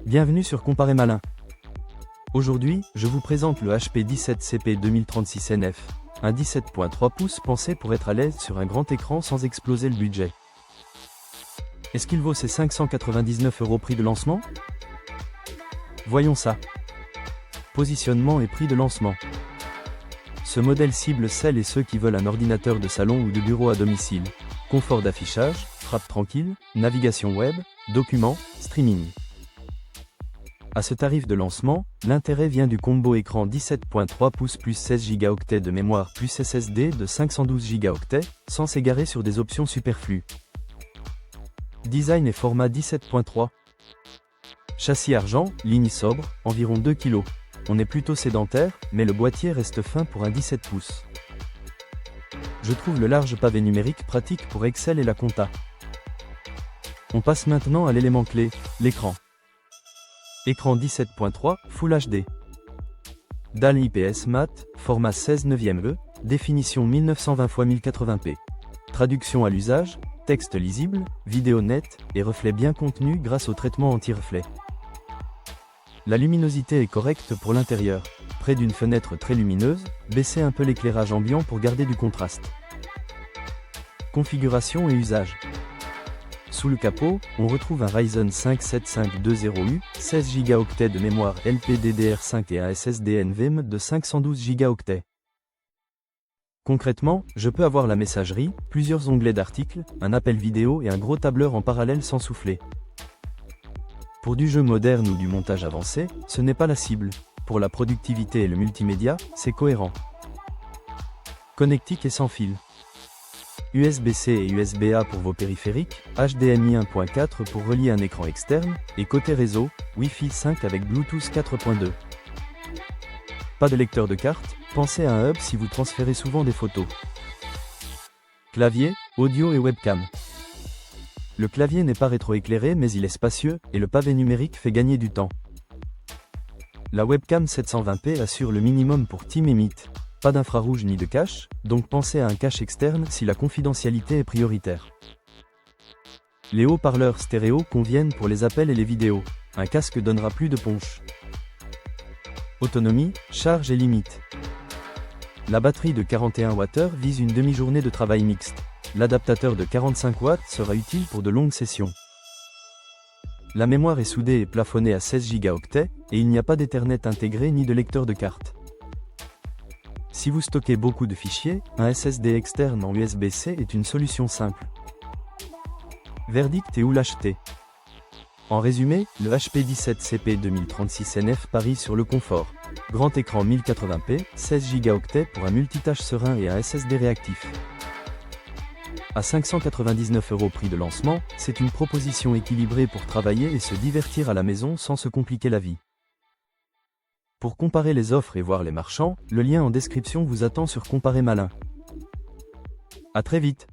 Bienvenue sur Comparer Malin. Aujourd'hui, je vous présente le HP 17CP 2036NF, un 17.3 pouces pensé pour être à l'aise sur un grand écran sans exploser le budget. Est-ce qu'il vaut ses 599 € prix de lancement? Voyons ça. Positionnement et prix de lancement. Ce modèle cible celles et ceux qui veulent un ordinateur de salon ou de bureau à domicile. Confort d'affichage, frappe tranquille, navigation web, documents, streaming. À ce tarif de lancement, l'intérêt vient du combo écran 17.3 pouces plus 16 Go de mémoire plus SSD de 512 Go, sans s'égarer sur des options superflues. Design et format 17.3. Châssis argent, ligne sobre, environ 2 kg. On est plutôt sédentaire, mais le boîtier reste fin pour un 17 pouces. Je trouve le large pavé numérique pratique pour Excel et la compta. On passe maintenant à l'élément clé, l'écran. Écran 17.3, Full HD. Dalle IPS mat, format 16/9e, définition 1920 x 1080p. Traduction à l'usage, texte lisible, vidéo nette, et reflets bien contenus grâce au traitement anti-reflet. La luminosité est correcte pour l'intérieur. Près d'une fenêtre très lumineuse, baissez un peu l'éclairage ambiant pour garder du contraste. Configuration et usage. Sous le capot, on retrouve un Ryzen 5 7520U, 16 Go de mémoire LPDDR5 et un SSD NVMe de 512 Go. Concrètement, je peux avoir la messagerie, plusieurs onglets d'articles, un appel vidéo et un gros tableur en parallèle sans souffler. Pour du jeu moderne ou du montage avancé, ce n'est pas la cible. Pour la productivité et le multimédia, c'est cohérent. Connectique et sans fil. USB-C et USB-A pour vos périphériques, HDMI 1.4 pour relier un écran externe, et côté réseau, Wi-Fi 5 avec Bluetooth 4.2. Pas de lecteur de carte, pensez à un hub si vous transférez souvent des photos. Clavier, audio et webcam. Le clavier n'est pas rétroéclairé mais il est spacieux, et le pavé numérique fait gagner du temps. La webcam 720p assure le minimum pour Team et Meet. Pas d'infrarouge ni de cache, donc pensez à un cache externe si la confidentialité est prioritaire. Les haut-parleurs stéréo conviennent pour les appels et les vidéos. Un casque donnera plus de punch. Autonomie, charge et limite. La batterie de 41 Wh vise une demi-journée de travail mixte. L'adaptateur de 45 Wh sera utile pour de longues sessions. La mémoire est soudée et plafonnée à 16 Go, et il n'y a pas d'Ethernet intégré ni de lecteur de carte. Si vous stockez beaucoup de fichiers, un SSD externe en USB-C est une solution simple. Verdict et où l'acheter? En résumé, le HP 17CP 2036NF parie sur le confort. Grand écran 1080p, 16 Go pour un multitâche serein et un SSD réactif. À 599 € prix de lancement, c'est une proposition équilibrée pour travailler et se divertir à la maison sans se compliquer la vie. Pour comparer les offres et voir les marchands, le lien en description vous attend sur Comparer Malin. À très vite.